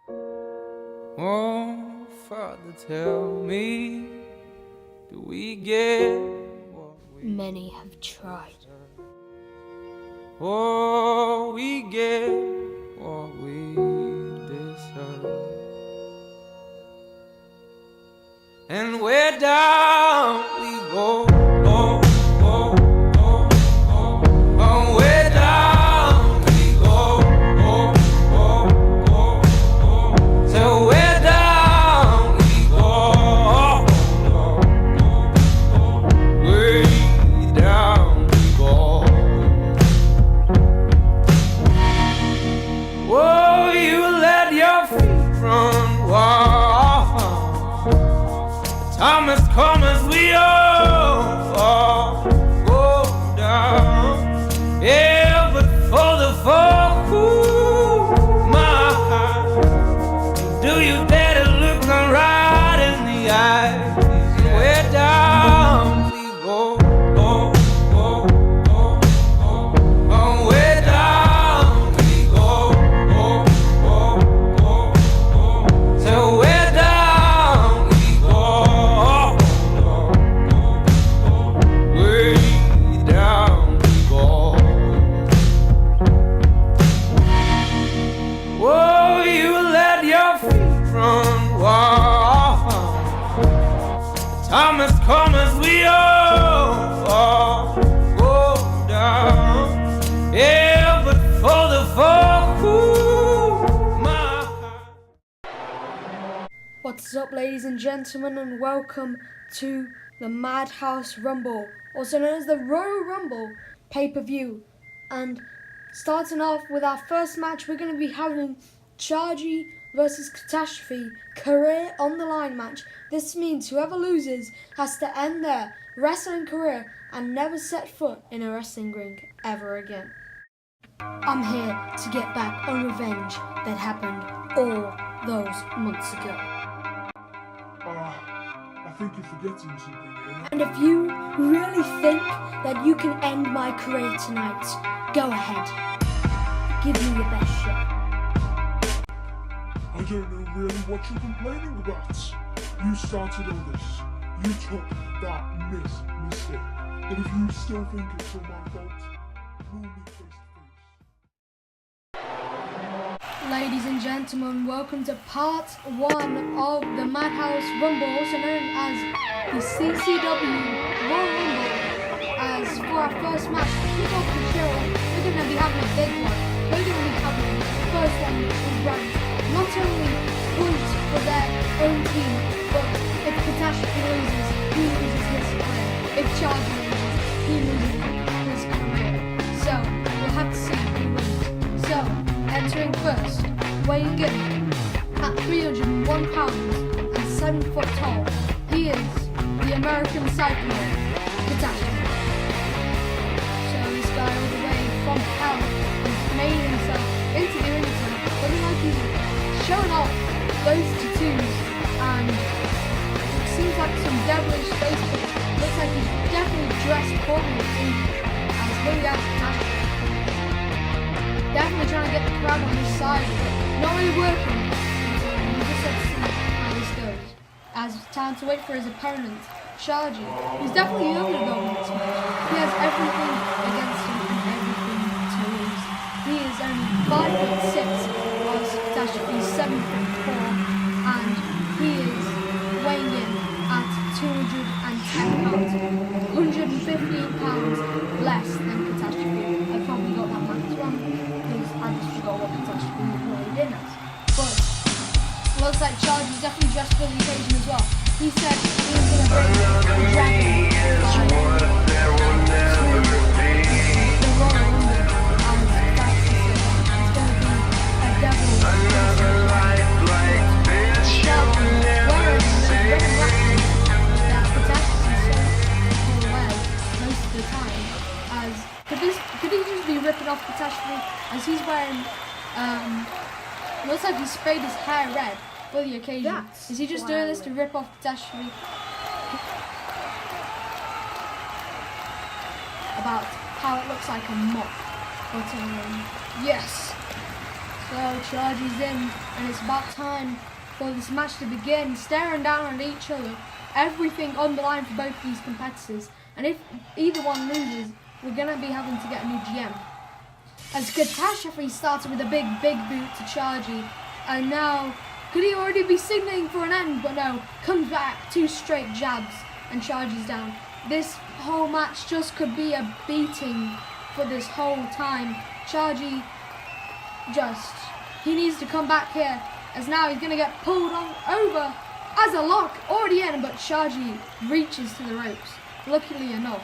Oh, Father, tell me, do we get what we Many have tried. Oh, we get what we deserve. And where down we go, oh, oh, oh, oh, oh, where down we go, oh, oh, oh, oh, so where down we go, oh, oh, oh, way down we go. Oh, you let your feet run wild. Time has come as we all go down. Yeah, but for the fall, ooh, my heart, do you dare to look them right in the eyes? Where down we go, oh, oh, oh, oh, oh, where down we go, oh, oh, oh, oh, so where down we go, way down we go. Whoa, you let your feet run wild. Time has come as we all go down. Yeah, but for the fall, ooh, my heart. What's up, ladies and gentlemen, and welcome to the Madhouse Rumble, also known as the Royal Rumble pay-per-view. And starting off with our first match, we're going to be having Chargy versus Catastrophe, career on the line match. This means whoever loses has to end their wrestling career and never set foot in a wrestling ring ever again. I'm here to get back on revenge that happened all those months ago. I think you're forgetting something here. And if you really think that you can end my career tonight, go ahead. Give me your best shot. I don't know really what you're complaining about. You started all this. You took that mistake. But if you still think it's all my fault, we'll meet face to face. Ladies and gentlemen, welcome to part 1 of the Madhouse Rumble, also known as the CCW Royal Rumble. As for our first match, to kick off the show, we're going to be having a big one. We're going to be having the first one is ranked not only points for their own team, but if Catastrophe loses, he loses his career. If Charger loses, he loses his career. So, we'll have to see who wins. So, entering first, weighing in at 301 pounds and 7 foot tall, he is the American Cyclone, Catastrophe. So this guy all the way from hell has made himself into the ring itself, looking like he's showing off those tattoos, and it seems like some devilish face paint. Looks like he's definitely dressed accordingly as here we have Catastrophe. Definitely trying to get the crowd on his side, but not really working. We just have to see how this goes. As it's time to wait for his opponent, Chargy. He's definitely able to go on this match. He has everything against him and everything to lose. He is only 5'6", whilst Catastrophe is 7'4", and he is weighing in at 210 pounds, 115 pounds less than Catastrophe. I probably got that math wrong, because I just forgot what Catastrophe weighed in at. But looks like Chargy's definitely dressed for the occasion as well. He said he was going to bring the dragon to the Royal Rumble, and that's the thing. It's going to be a devil. Chargy wearing the red wrap that Catastrophe so wears most of the time. As could he just be ripping off Catastrophe, as he's wearing looks like he sprayed his hair red for the occasion. Is he just doing this to rip off Catastrophe? About how it looks like a mop. But yes. So Chargie's in, and it's about time for this match to begin. Staring down at each other, everything on the line for both these competitors. And if either one loses, we're gonna be having to get a new GM. As Catastrophe started with a big boot to Chargie, and now could he already be signaling for an end? But no, comes back, 2 straight jabs, and Chargie's down. This whole match just could be a beating for this whole time. Chargie he needs to come back here, as now he's gonna get pulled on over as a lock already in, but Chargie reaches to the ropes, luckily enough.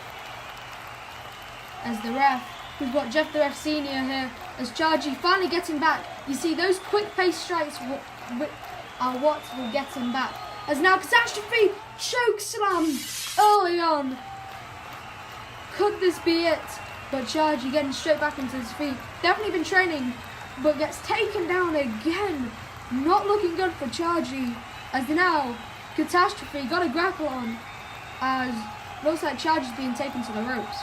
As the ref, we've got Jeff the Ref Senior here, as Chargie finally gets him back. You see, those quick pace strikes are what will get him back. As now Catastrophe choke slam early on. Could this be it? But Chargie getting straight back into his feet. Definitely been training, but gets taken down again. Not looking good for Chargie. As now Catastrophe got a grapple on, as looks like Chargie's being taken to the ropes.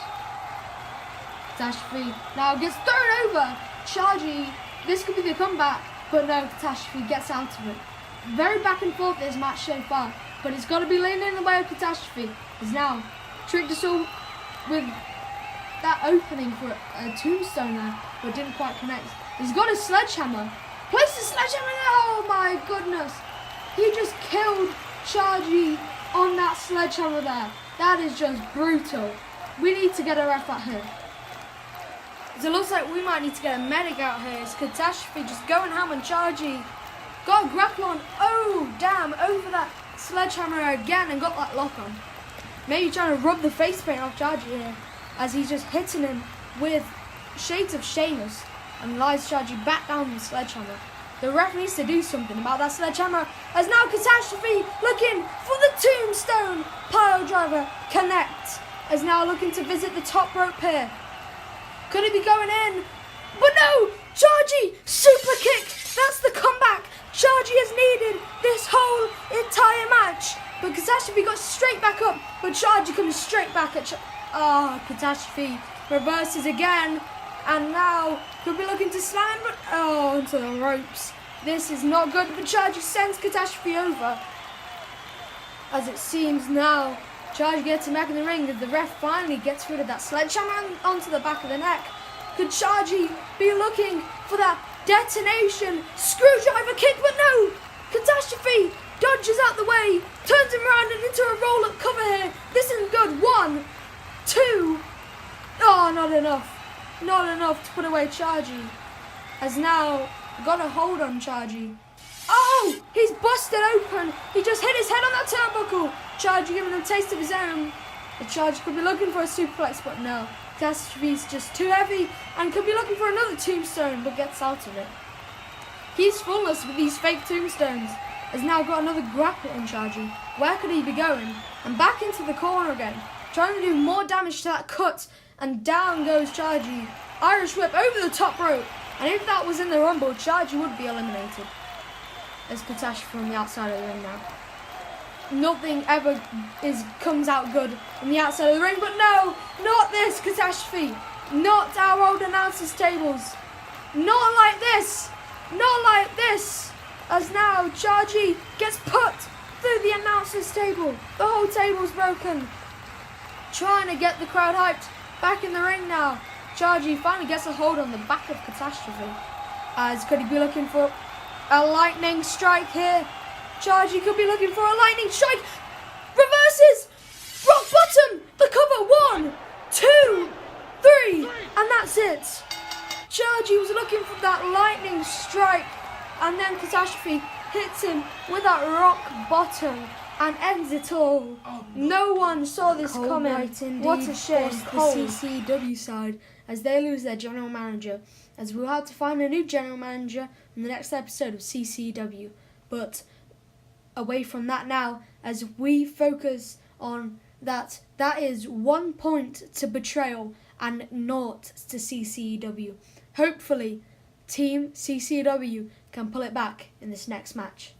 Catastrophe now gets thrown over. Chargie, this could be the comeback, but no, Catastrophe gets out of it. Very back and forth this match so far, but it's got to be leaning in the way of Catastrophe. As now tricked us all with that opening for a tombstone there, but didn't quite connect. He's got a sledgehammer. Place the sledgehammer there. Oh my goodness. He just killed Chargie on that sledgehammer there. That is just brutal. We need to get a ref out here. So it looks like we might need to get a medic out here. It's Catastrophe just going ham on Chargie. Got a grapple on. Oh, damn. Over that sledgehammer again and got that lock on. Maybe trying to rub the face paint off Chargie here, as he's just hitting him with shades of Sheamus and lies Chargie back down the sledgehammer. The ref needs to do something about that sledgehammer, as now Catastrophe looking for the tombstone pile driver connect, as now looking to visit the top rope here. Could it be going in? But no! Chargie! Super kick! That's the comeback Chargie has needed this whole entire match. But Catastrophe got straight back up, but Chargie comes straight back at Catastrophe reverses again, and now could be looking to slam, but onto the ropes. This is not good, but Chargie sends Catastrophe over. As it seems now, Chargie gets him back in the ring, as the ref finally gets rid of that sledgehammer onto the back of the neck. Could Chargie be looking for that detonation screwdriver kick? But no! Catastrophe dodges out the way, turns him around and into a roll-up cover here. This isn't good. 1, 2. Oh, not enough. Not enough to put away Chargie. Has now got a hold on Chargie. Oh, he's busted open. He just hit his head on that turnbuckle. Chargie giving him a taste of his own. The Chargie could be looking for a superplex, but no. Catastrophe's just too heavy and could be looking for another tombstone, but gets out of it. He's fullness with these fake tombstones. Has now got another grapple on Chargie. Where could he be going? And back into the corner again, trying to do more damage to that cut, and down goes Chargie. Irish whip over the top rope, and if that was in the Rumble, Chargie would be eliminated. There's Catastrophe from the outside of the ring now. Nothing ever comes out good on the outside of the ring, but no, not this Catastrophe. Not our old announcers tables. Not like this. Not like this. As now Chargie gets put through the announcers table. The whole table's broken. Trying to get the crowd hyped. Back in the ring now. Chargie finally gets a hold on the back of Catastrophe. As could he be looking for a lightning strike here? Chargie could be looking for a lightning strike. Reverses. Rock bottom. The cover. 1, 2, 3. And that's it. Chargie was looking for that lightning strike. And then Catastrophe hits him with that rock bottom and ends it all. No one saw this coming. Right indeed. What a shame. The CCW side, as they lose their general manager, as we'll have to find a new general manager in the next episode of CCW. But away from that now, as we focus on that is 1 point to Betrayal and 0 to CCW. Hopefully, Team CCW can pull it back in this next match.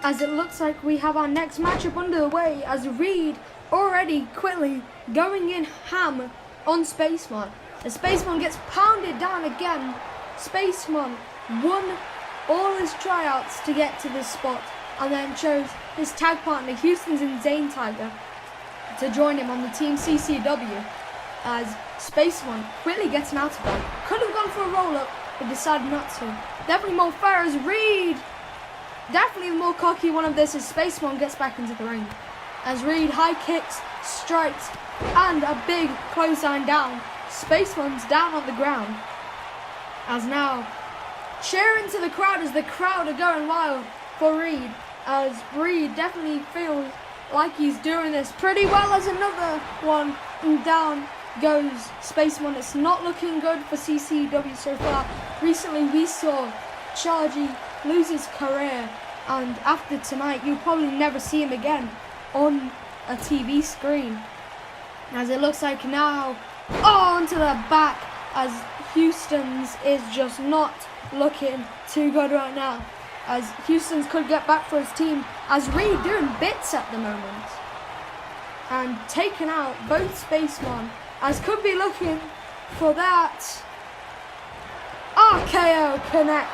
as it looks like we have our next matchup under the way, as Reed already quickly going in ham on Spaceman. As Spaceman gets pounded down again, Spaceman won all his tryouts to get to this spot and then chose his tag partner Houston's Insane Tiger to join him on the Team CCW, as Spaceman quickly getting out of it. Could have gone for a roll-up, but decided not to. Definitely more fair as Reed. Definitely the more cocky one of this as Spaceman gets back into the ring. As Reed high kicks, strikes, and a big clothesline down. Spaceman's down on the ground. As now, cheering to the crowd as the crowd are going wild for Reed. As Reed definitely feels like he's doing this pretty well as another one, and down goes Spaceman. It's not looking good for CCW so far. Recently we saw Chargy lose his career, and after tonight you'll probably never see him again on a TV screen. As it looks like now, onto the back, as Houston's is just not looking too good right now. As Houston's could get back for his team, as Reed doing bits at the moment. And taking out both Spaceman, as could be looking for that RKO connect.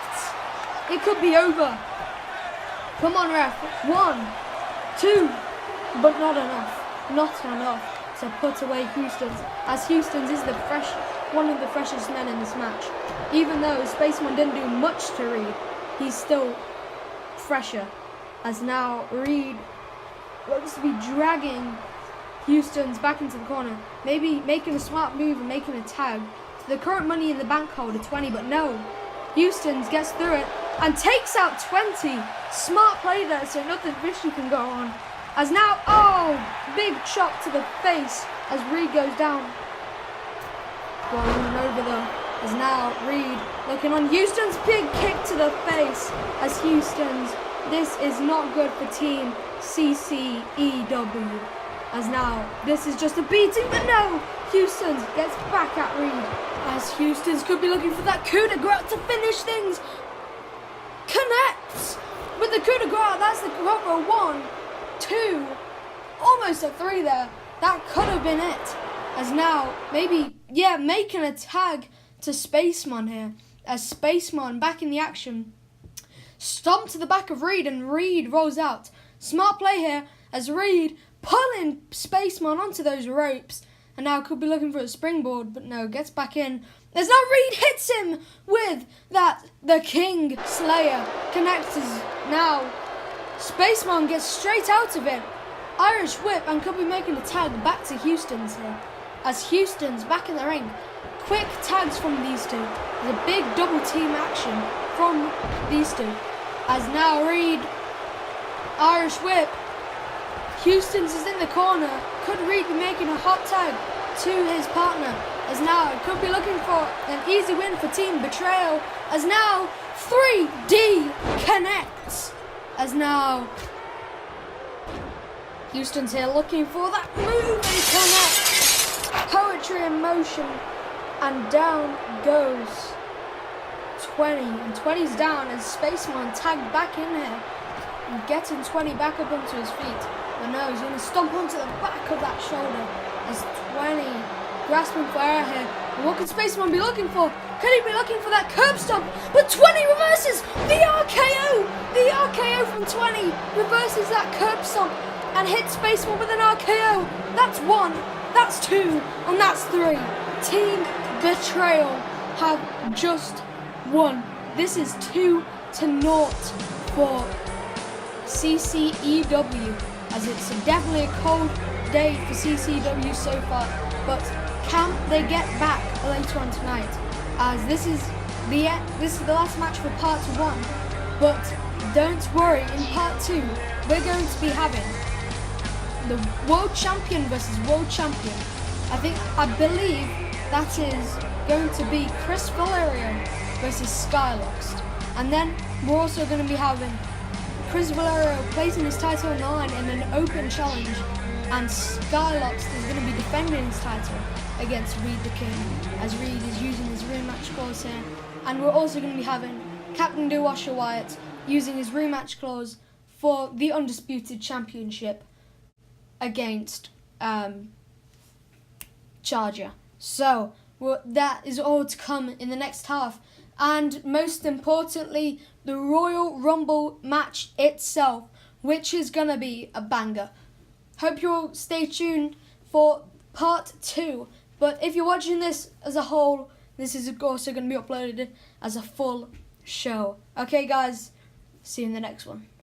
It could be over. Come on, ref. 1, 2, but not enough. Not enough to put away Houston's, as Houston's is one of the freshest men in this match. Even though Spaceman didn't do much to Reed, he's still fresher. As now Reed looks to be dragging Houston's back into the corner, maybe making a smart move and making a tag to the current Money in the Bank holder 20, but no. Houston's gets through it and takes out 20. Smart play there, so nothing fishy can go on. As now, big chop to the face as Reed goes down. Rolling over though, as now Reed looking on Houston's big kick to the face, as Houston's, this is not good for Team CCEW. As now, this is just a beating, but no, Houston's gets back at Reed, as Houston's could be looking for that coup de grace to finish things. Connects with the coup de grace. That's the cover. 1, 2, almost a 3 there. That could have been it. As now, maybe, making a tag to Spaceman here. As Spaceman back in the action. Stomp to the back of Reed, and Reed rolls out. Smart play here as Reed pulling Spaceman onto those ropes. And now could be looking for a springboard, but no, gets back in. As now Reed hits him with that, the King Slayer. Connects now. Spaceman gets straight out of it. Irish whip, and could be making a tag back to Houston's here. As Houston's back in the ring. Quick tags from these two. There's a big double team action from these two. As now Reed, Irish whip. Houston's is in the corner. Could Reed be making a hot tag to his partner? As now it could be looking for an easy win for Team Betrayal. As now 3D connects. As now Houston's here looking for that move and connect. Poetry in motion, and down goes 20, and 20's down as Spaceman tagged back in here and getting 20 back up onto his feet. But no, he's going to stomp onto the back of that shoulder as 20 grasping for air here. And what could Spaceman be looking for? Could he be looking for that curb stomp? But 20 reverses the RKO! The RKO from 20 reverses that curb stomp and hits Spaceman with an RKO. That's 1, that's 2, and that's 3. Team Betrayal have just won. This is 2-0 for CCEW, as it's definitely a cold day for CCW so far, but can they get back later on tonight, as this is the last match for part 1, but don't worry, in part 2 we're going to be having the World Champion versus World Champion. I believe that is going to be Chris Valerio versus Skylocked, and then we're also going to be having Chris Valerio placing his title on the line in an open challenge, and Skylocked is going to be defending his title against Reed the King, as Reed is using his rematch clause here. And we're also going to be having Captain Dewasher Wyatt using his rematch clause for the Undisputed Championship against Charger. So that is all to come in the next half. And most importantly, the Royal Rumble match itself, which is going to be a banger. Hope you'll stay tuned for part 2. But if you're watching this as a whole, this is also going to be uploaded as a full show. Okay, guys, see you in the next one.